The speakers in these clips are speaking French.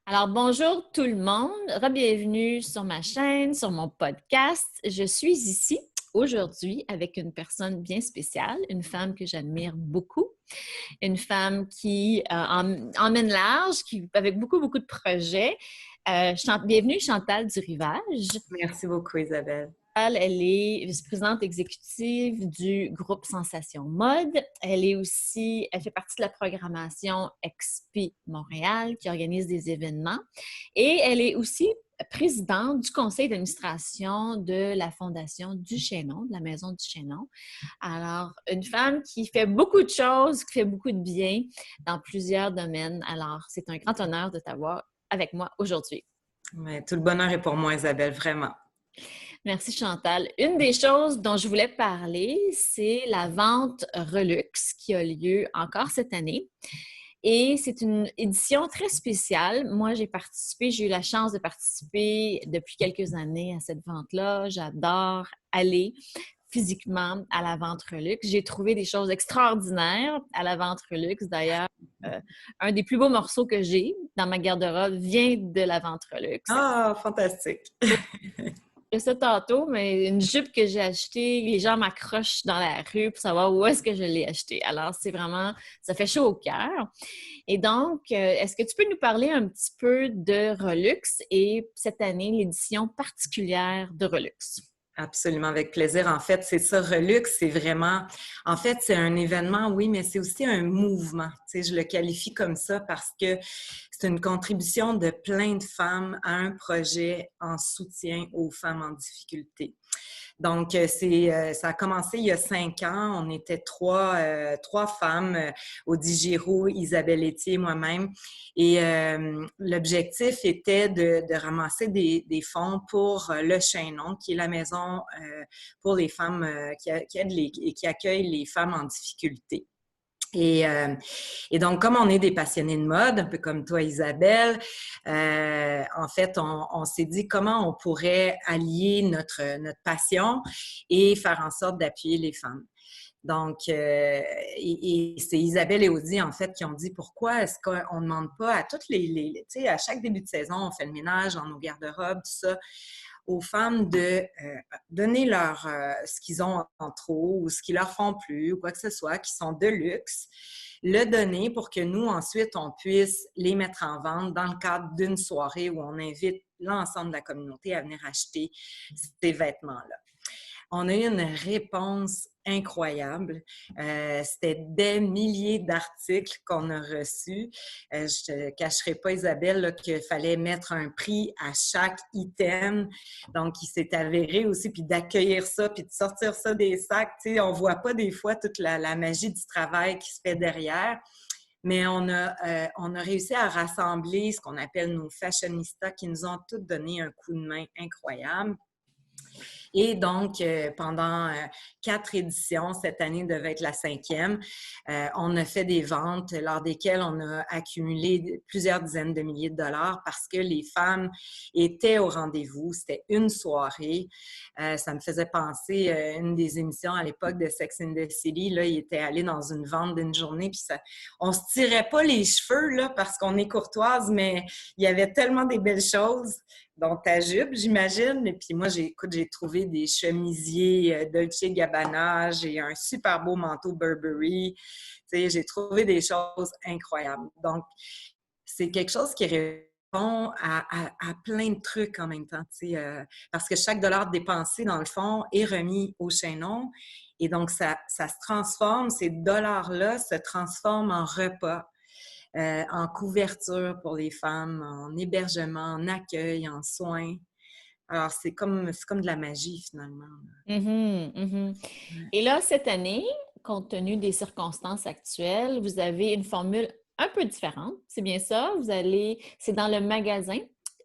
Alors, bonjour tout le monde, bienvenue sur ma chaîne, sur mon podcast. Je suis ici aujourd'hui avec une personne bien spéciale, une femme que j'admire beaucoup, une femme qui emmène large, avec beaucoup de projets. Bienvenue Chantal Durivage. Merci beaucoup, Isabelle. Elle est vice-présidente exécutive du groupe Sensation Mode. Elle fait partie de la programmation Expi Montréal qui organise des événements. Et elle est aussi présidente du conseil d'administration de la Fondation Duchesneau, de la Maison Duchesneau. Alors, une femme qui fait beaucoup de choses, qui fait beaucoup de bien dans plusieurs domaines. Alors, c'est un grand honneur de t'avoir avec moi aujourd'hui. Ouais, tout le bonheur est pour moi, Isabelle, vraiment. Merci Chantal. Une des choses dont je voulais parler, c'est la vente Relux qui a lieu encore cette année. Et c'est une édition très spéciale. Moi, j'ai eu la chance de participer depuis quelques années à cette vente-là. J'adore aller physiquement à la vente Relux. J'ai trouvé des choses extraordinaires à la vente Relux. D'ailleurs, un des plus beaux morceaux que j'ai dans ma garde-robe vient de la vente Relux. Ah, fantastique! Ça tantôt, mais une jupe que j'ai achetée, les gens m'accrochent dans la rue pour savoir où est-ce que je l'ai achetée. Alors, c'est vraiment, ça fait chaud au cœur. Et donc, est-ce que tu peux nous parler un petit peu de Relux et cette année, l'édition particulière de Relux? Absolument, avec plaisir. En fait, c'est ça, Relux, c'est vraiment... En fait, c'est un événement, oui, mais c'est aussi un mouvement. Tu sais, je le qualifie comme ça parce que c'est une contribution de plein de femmes à un projet en soutien aux femmes en difficulté. Donc, ça a commencé il y a 5 ans. On était trois femmes, Audie Giroux, Isabelle Etier, moi-même. Et l'objectif était de ramasser des fonds pour Le Chaînon, qui est la maison pour les femmes qui aide et qui accueille les femmes en difficulté. Et donc, comme on est des passionnés de mode, un peu comme toi, Isabelle, en fait, on s'est dit comment on pourrait allier notre passion et faire en sorte d'appuyer les femmes. Donc, et c'est Isabelle et Audie, en fait, qui ont dit pourquoi est-ce qu'on ne demande pas à toutes tu sais, à chaque début de saison, on fait le ménage dans nos garde-robes, tout ça, aux femmes de donner ce qu'ils ont en trop ou ce qui leur font plus ou quoi que ce soit, qui sont de luxe, le donner pour que nous, ensuite, on puisse les mettre en vente dans le cadre d'une soirée où on invite l'ensemble de la communauté à venir acheter ces vêtements-là. On a eu une réponse incroyable. C'était des milliers d'articles qu'on a reçus. Je te cacherai pas, Isabelle, qu'il fallait mettre un prix à chaque item. Donc, il s'est avéré aussi, puis d'accueillir ça, puis de sortir ça des sacs. Tu sais, on voit pas des fois toute la magie du travail qui se fait derrière. Mais on a réussi à rassembler ce qu'on appelle nos fashionistas qui nous ont toutes donné un coup de main incroyable. Et donc, pendant 4 éditions, cette année devait être la 5e, on a fait des ventes lors desquelles on a accumulé plusieurs dizaines de milliers de dollars parce que les femmes étaient au rendez-vous. C'était une soirée. Ça me faisait penser à une des émissions à l'époque de Sex and the City. Là, il était allé dans une vente d'une journée, puis on se tirait pas les cheveux là parce qu'on est courtoise, mais il y avait tellement des belles choses. Donc, ta jupe, j'imagine. Et puis moi, j'ai trouvé des chemisiers Dolce & Gabbana, j'ai un super beau manteau Burberry. Tu sais, j'ai trouvé des choses incroyables. Donc, c'est quelque chose qui répond à plein de trucs en même temps, tu sais, parce que chaque dollar dépensé, dans le fond, est remis au Chaînon. Et donc, ça se transforme, ces dollars-là se transforment en repas. En couverture pour les femmes, en hébergement, en accueil, en soins. Alors, c'est comme de la magie, finalement. Mm-hmm, mm-hmm. Ouais. Et là, cette année, compte tenu des circonstances actuelles, vous avez une formule un peu différente. C'est bien ça? C'est dans le magasin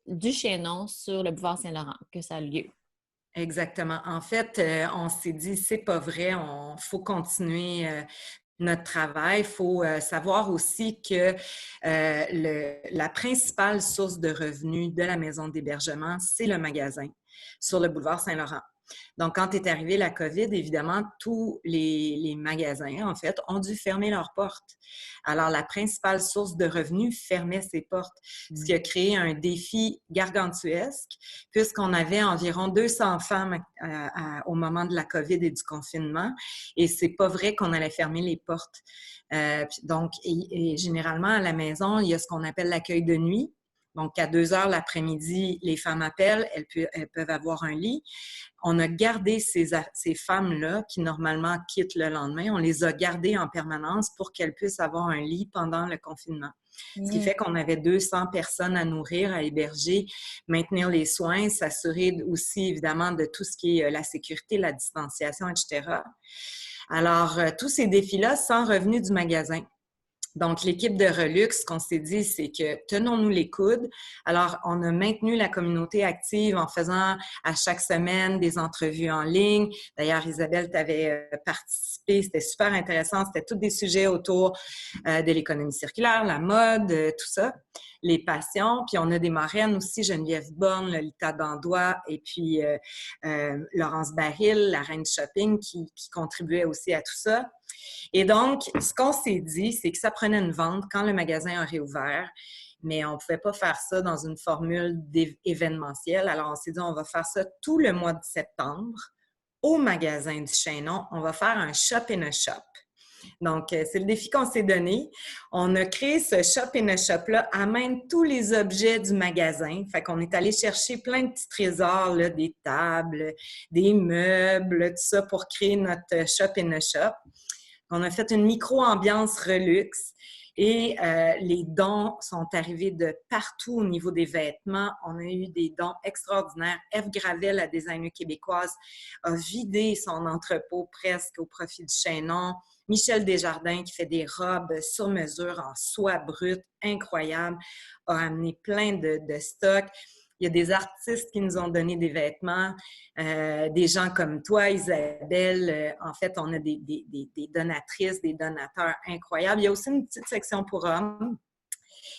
du Chaînon sur le boulevard Saint-Laurent que ça a lieu. Exactement. En fait, on s'est dit, c'est pas vrai, faut continuer notre travail. Il faut savoir aussi que la principale source de revenus de la maison d'hébergement, c'est le magasin sur le boulevard Saint-Laurent. Donc, quand est arrivée la COVID, évidemment, tous les magasins, en fait, ont dû fermer leurs portes. Alors, la principale source de revenus fermait ses portes, ce qui a créé un défi gargantuesque, puisqu'on avait environ 200 femmes au moment de la COVID et du confinement, et c'est pas vrai qu'on allait fermer les portes. Donc, généralement, à la maison, il y a ce qu'on appelle l'accueil de nuit. Donc, à 2 heures l'après-midi, les femmes appellent, elles peuvent avoir un lit. On a gardé ces femmes-là qui, normalement, quittent le lendemain, on les a gardées en permanence pour qu'elles puissent avoir un lit pendant le confinement. Ce qui fait qu'on avait 200 personnes à nourrir, à héberger, maintenir les soins, s'assurer aussi, évidemment, de tout ce qui est la sécurité, la distanciation, etc. Alors, tous ces défis-là sans revenu du magasin. Donc, l'équipe de Relux, ce qu'on s'est dit, c'est que tenons-nous les coudes. Alors, on a maintenu la communauté active en faisant à chaque semaine des entrevues en ligne. D'ailleurs, Isabelle, tu avais participé. C'était super intéressant. C'était tous des sujets autour de l'économie circulaire, la mode, tout ça, les passions. Puis, on a des marraines aussi, Geneviève Borne, Lolita Dandois et puis Laurence Baril, la reine du shopping, qui contribuait aussi à tout ça. Et donc, ce qu'on s'est dit, c'est que ça prenait une vente quand le magasin a réouvert, mais on ne pouvait pas faire ça dans une formule événementielle. Alors, on s'est dit, on va faire ça tout le mois de septembre au magasin du Chaînon. On va faire un shop in a shop. Donc, c'est le défi qu'on s'est donné. On a créé ce shop in a shop-là à même tous les objets du magasin. Fait qu'on est allé chercher plein de petits trésors, là, des tables, des meubles, tout ça pour créer notre shop in a shop. On a fait une micro-ambiance Relux et les dons sont arrivés de partout au niveau des vêtements. On a eu des dons extraordinaires. Eve Gravel, la designer québécoise, a vidé son entrepôt presque au profit du Chaînon. Michel Desjardins, qui fait des robes sur mesure en soie brute, incroyable, a amené plein de stocks. Il y a des artistes qui nous ont donné des vêtements, des gens comme toi, Isabelle. En fait, on a des donatrices, des donateurs incroyables. Il y a aussi une petite section pour hommes.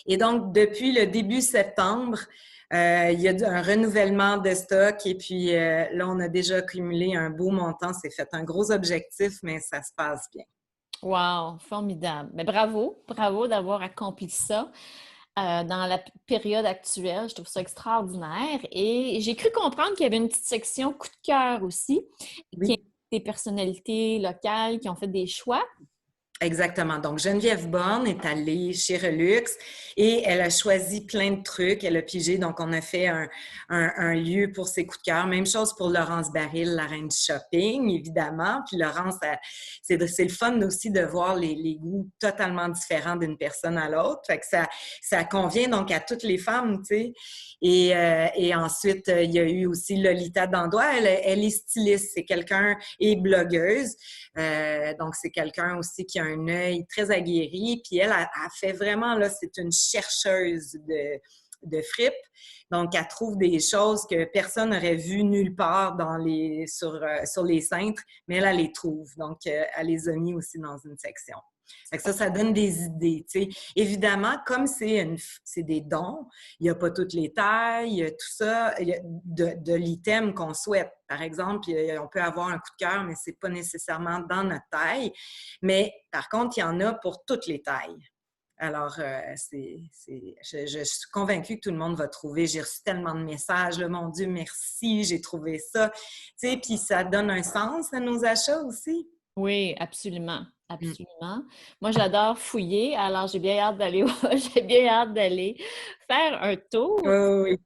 Et donc, depuis le début septembre, il y a un renouvellement de stock et puis là, on a déjà accumulé un beau montant. C'est fait un gros objectif, mais ça se passe bien. Wow, formidable. Mais bravo, bravo d'avoir accompli ça. Dans la période actuelle. Je trouve ça extraordinaire. Et j'ai cru comprendre qu'il y avait une petite section coup de cœur aussi, qui est Oui. des personnalités locales qui ont fait des choix. Exactement. Donc, Geneviève Borne est allée chez Relux et elle a choisi plein de trucs. Elle a pigé. Donc, on a fait un lieu pour ses coups de cœur. Même chose pour Laurence Baril, la reine du shopping, évidemment. Puis Laurence, c'est le fun aussi de voir les goûts totalement différents d'une personne à l'autre. Fait que ça convient donc à toutes les femmes, tu sais. Et ensuite, il y a eu aussi Lolita Dandois. Elle est styliste. C'est quelqu'un et blogueuse. Donc, c'est quelqu'un aussi qui a un œil très aguerri. Puis elle a fait vraiment, là, c'est une chercheuse de fripes. Donc, elle trouve des choses que personne n'aurait vues nulle part sur les cintres, mais elle les trouve. Donc, elle les a mis aussi dans une section. Fait que ça donne des idées, tu sais. Évidemment, comme c'est des dons, il n'y a pas toutes les tailles, tout ça, de l'item qu'on souhaite. Par exemple, on peut avoir un coup de cœur, mais c'est pas nécessairement dans notre taille. Mais par contre, il y en a pour toutes les tailles. Alors, je suis convaincue que tout le monde va trouver. J'ai reçu tellement de messages, là, mon Dieu, merci, j'ai trouvé ça. Tu sais, puis ça donne un sens à nos achats aussi. Oui, absolument. Absolument. Moi, j'adore fouiller, alors j'ai bien hâte d'aller j'ai bien hâte d'aller faire un tour. Oui.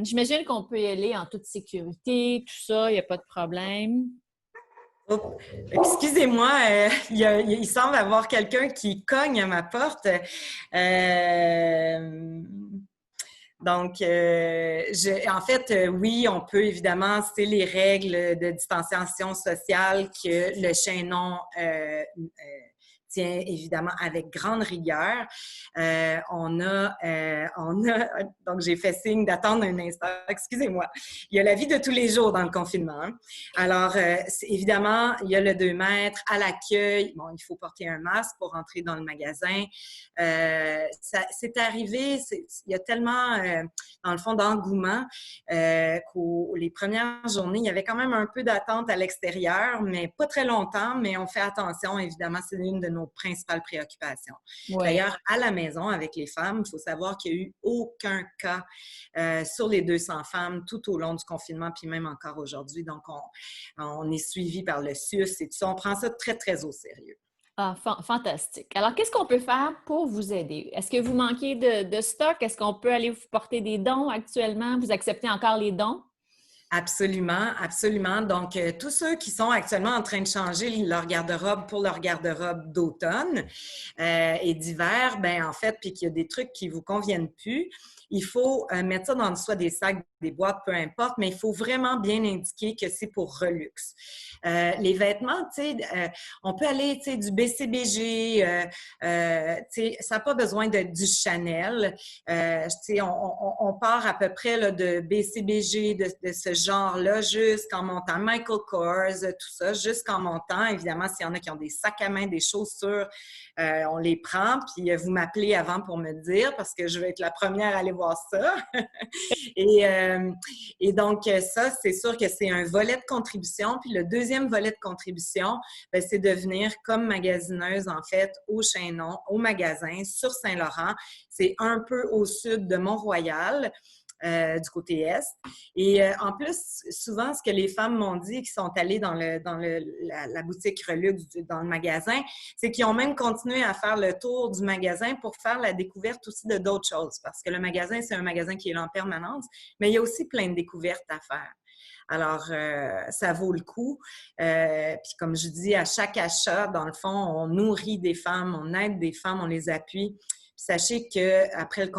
J'imagine qu'on peut y aller en toute sécurité, tout ça, il n'y a pas de problème. Oh, excusez-moi, il semble y avoir quelqu'un qui cogne à ma porte. Donc, en fait, oui, on peut évidemment, c'est les règles de distanciation sociale que le Chaînon tient évidemment avec grande rigueur. Donc j'ai fait signe d'attendre un instant. Excusez-moi. Il y a la vie de tous les jours dans le confinement. Hein. Alors, évidemment, il y a le 2 mètres à l'accueil. Bon, il faut porter un masque pour entrer dans le magasin. C'est arrivé, il y a tellement, dans le fond, d'engouement qu'aux les premières journées, il y avait quand même un peu d'attente à l'extérieur, mais pas très longtemps, mais on fait attention. Évidemment, c'est une de nos principales préoccupations. Ouais. D'ailleurs, à la maison, avec les femmes, il faut savoir qu'il n'y a eu aucun cas sur les 200 femmes tout au long du confinement, puis même encore aujourd'hui. Donc, on est suivi par le CIUS et tout ça. On prend ça très, très au sérieux. Ah, fantastique. Alors, qu'est-ce qu'on peut faire pour vous aider? Est-ce que vous manquez de stock? Est-ce qu'on peut aller vous porter des dons actuellement? Vous acceptez encore les dons? Absolument, absolument. Donc, tous ceux qui sont actuellement en train de changer leur garde-robe pour leur garde-robe d'automne et d'hiver, ben en fait, puis qu'il y a des trucs qui vous conviennent plus, il faut mettre ça dans soit des sacs, des boîtes, peu importe, mais il faut vraiment bien indiquer que c'est pour Relux. Les vêtements, tu sais, on peut aller, tu sais, du BCBG, tu sais, ça n'a pas besoin d'être du Chanel. Tu sais, on part à peu près là, de BCBG, de ce genre-là, jusqu'en montant Michael Kors, tout ça, jusqu'en montant. Évidemment, s'il y en a qui ont des sacs à main, des chaussures, on les prend, puis vous m'appelez avant pour me dire, parce que je vais être la première à aller voir ça. Et donc, ça, c'est sûr que c'est un volet de contribution. Puis le deuxième volet de contribution, bien, c'est de venir comme magasineuse, en fait, au Chaînon, au magasin, sur Saint-Laurent. C'est un peu au sud de Mont-Royal. Du côté Est. Et en plus, souvent, ce que les femmes m'ont dit qui sont allées dans la boutique Relux, dans le magasin, c'est qu'ils ont même continué à faire le tour du magasin pour faire la découverte aussi de d'autres choses. Parce que le magasin, c'est un magasin qui est là en permanence, mais il y a aussi plein de découvertes à faire. Alors, ça vaut le coup. Puis comme je dis, à chaque achat, dans le fond, on nourrit des femmes, on aide des femmes, on les appuie. Sachez qu'après le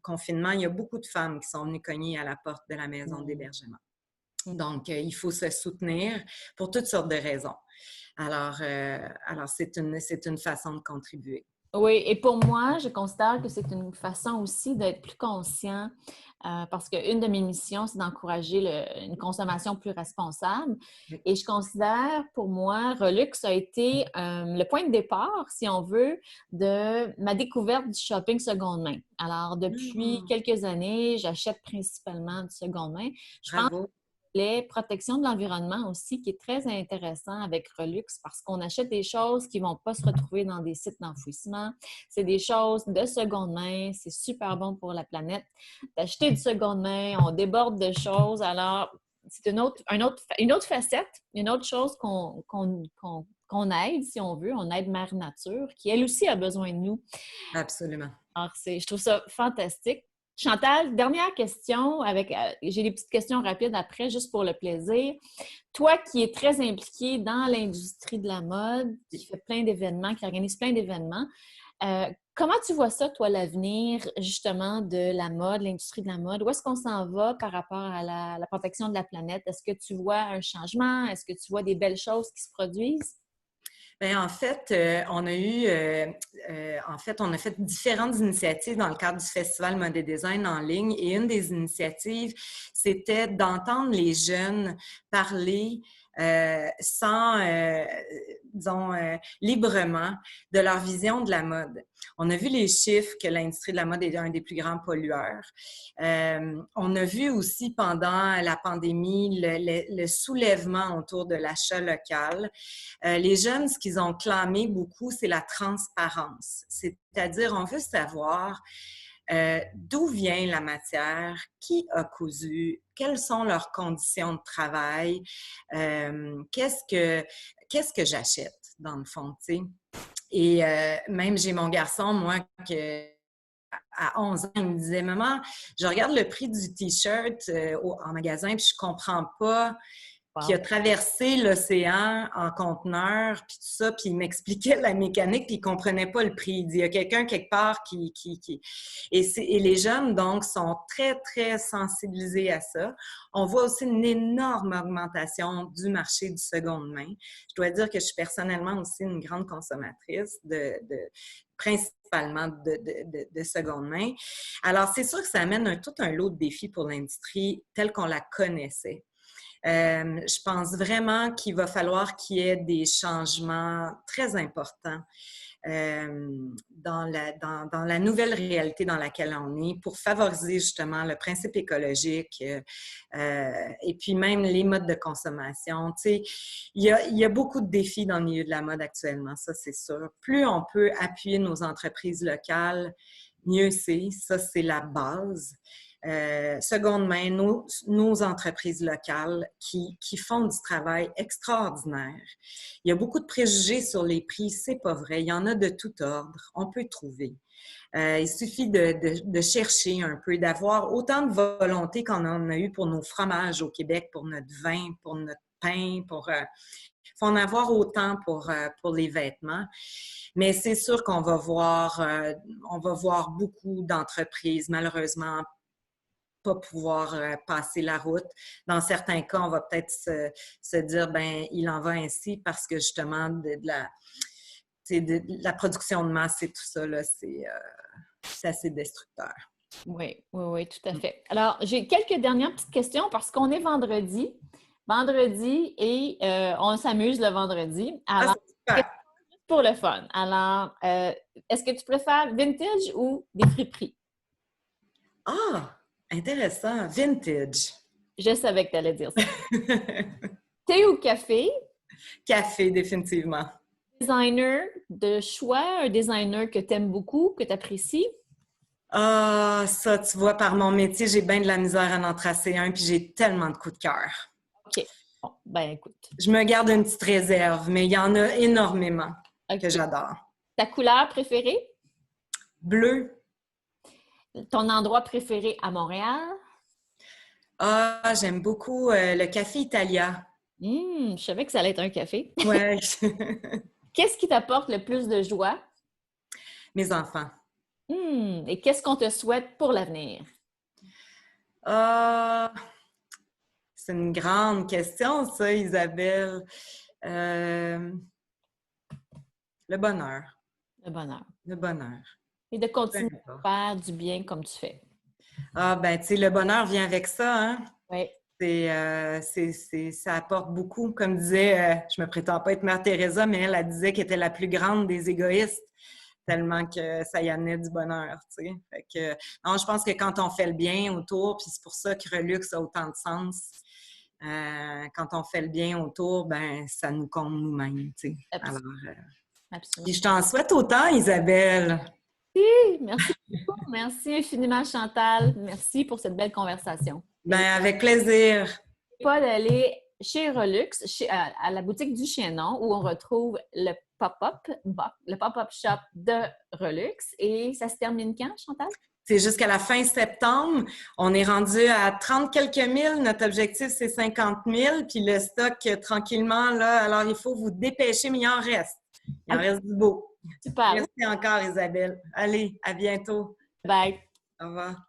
confinement, il y a beaucoup de femmes qui sont venues cogner à la porte de la maison d'hébergement. Donc, il faut se soutenir pour toutes sortes de raisons. Alors c'est une façon de contribuer. Oui, et pour moi, je considère que c'est une façon aussi d'être plus conscient parce qu'une de mes missions, c'est d'encourager une consommation plus responsable. Et je considère, pour moi, Relux a été le point de départ, si on veut, de ma découverte du shopping seconde main. Alors, depuis quelques années, j'achète principalement du seconde main. Je pense les protections de l'environnement aussi, qui est très intéressant avec Relux parce qu'on achète des choses qui ne vont pas se retrouver dans des sites d'enfouissement. C'est des choses de seconde main. C'est super bon pour la planète. D'acheter du seconde main, on déborde de choses. Alors, c'est une autre facette, une autre chose qu'on aide, si on veut. On aide Mère Nature, qui elle aussi a besoin de nous. Absolument. Alors, je trouve ça fantastique. Chantal, dernière question, j'ai des petites questions rapides après, juste pour le plaisir. Toi qui es très impliquée dans l'industrie de la mode, qui fait plein d'événements, qui organise plein d'événements, comment tu vois ça, toi, l'avenir, justement, de la mode, l'industrie de la mode? Où est-ce qu'on s'en va par rapport à la protection de la planète? Est-ce que tu vois un changement? Est-ce que tu vois des belles choses qui se produisent? Bien, en fait, on a fait différentes initiatives dans le cadre du Festival Mode et Design en ligne. Et une des initiatives, c'était d'entendre les jeunes parler librement de leur vision de la mode. On a vu les chiffres que l'industrie de la mode est un des plus grands pollueurs. On a vu aussi pendant la pandémie le soulèvement autour de l'achat local. Les jeunes, ce qu'ils ont clamé beaucoup, c'est la transparence. C'est-à-dire, on veut savoir d'où vient la matière, qui a cousu, quelles sont leurs conditions de travail, qu'est-ce que j'achète, dans le fond, tu sais. Et même, j'ai mon garçon, moi, à 11 ans, il me disait « Maman, je regarde le prix du T-shirt en magasin puis je comprends pas. » qui a traversé l'océan en conteneur, puis tout ça, puis il m'expliquait la mécanique, puis il comprenait pas le prix. Il dit, il y a quelqu'un quelque part qui... Et les jeunes, donc, sont très, très sensibilisés à ça. On voit aussi une énorme augmentation du marché du seconde main. Je dois dire que je suis personnellement aussi une grande consommatrice principalement de seconde main. Alors, c'est sûr que ça amène tout un lot de défis pour l'industrie telle qu'on la connaissait. Je pense vraiment qu'il va falloir qu'il y ait des changements très importants dans la nouvelle réalité dans laquelle on est pour favoriser justement le principe écologique et puis même les modes de consommation. Tu sais, il y a beaucoup de défis dans le milieu de la mode actuellement, ça c'est sûr. Plus on peut appuyer nos entreprises locales, mieux c'est. Ça, c'est la base. Seconde main, nos entreprises locales qui font du travail extraordinaire. Il y a beaucoup de préjugés sur les prix, c'est pas vrai. Il y en a de tout ordre. On peut trouver. Il suffit de chercher un peu, d'avoir autant de volonté qu'on en a eu pour nos fromages au Québec, pour notre vin, pour notre pain, il faut en avoir autant pour les vêtements. Mais c'est sûr qu'on va voir beaucoup d'entreprises, malheureusement, pas pouvoir passer la route. Dans certains cas, on va peut-être se dire, ben il en va ainsi parce que justement, de la production de masse et tout ça, là, c'est assez destructeur. Oui, oui, oui, tout à fait. Alors, j'ai quelques dernières petites questions parce qu'on est vendredi. Vendredi et on s'amuse le vendredi. Alors, C'est super. pour le fun. Alors, est-ce que tu préfères vintage ou des friperies? Ah! Intéressant. Vintage. Je savais que tu allais dire ça. Thé ou café? Café, définitivement. Designer de choix, un designer que tu aimes beaucoup, que tu apprécies? Ah, ça, tu vois, par mon métier, j'ai bien de la misère à en tracer un, puis j'ai tellement de coups de cœur. OK. Bon, ben écoute. Je me garde une petite réserve, mais il y en a énormément que j'adore. Ta couleur préférée? Bleu. Ton endroit préféré à Montréal? Ah, j'aime beaucoup le café Italia. Je savais que ça allait être un café. Ouais. Qu'est-ce qui t'apporte le plus de joie? Mes enfants. Et qu'est-ce qu'on te souhaite pour l'avenir? Ah, c'est une grande question, ça, Isabelle. Le bonheur. Le bonheur. Le bonheur. Et de continuer à faire du bien comme tu fais. Ah, ben, tu sais, le bonheur vient avec ça, hein? Oui. Ça apporte beaucoup. Comme disait, je me prétends pas être Mère Teresa, mais elle disait qu'elle était la plus grande des égoïstes, tellement que ça y amenait du bonheur, tu sais. Fait que, non, je pense que quand on fait le bien autour, puis c'est pour ça que Relux a autant de sens, quand on fait le bien autour, ben ça nous compte nous-mêmes, tu sais. Alors, Absolument. je t'en souhaite autant, Isabelle. Oui, merci beaucoup. Merci infiniment, Chantal. Merci pour cette belle conversation. Ben, avec plaisir. Pas d'aller chez Relux, à la boutique du Chiennon, où on retrouve le pop-up shop de Relux. Et ça se termine quand, Chantal? C'est jusqu'à la fin septembre. On est rendu à 30 quelques mille. Notre objectif, c'est 50 000. Puis le stock, tranquillement, là, alors il faut vous dépêcher, mais il en reste. Il en reste du beau. Super. Merci encore, Isabelle. Allez, à bientôt. Bye. Au revoir.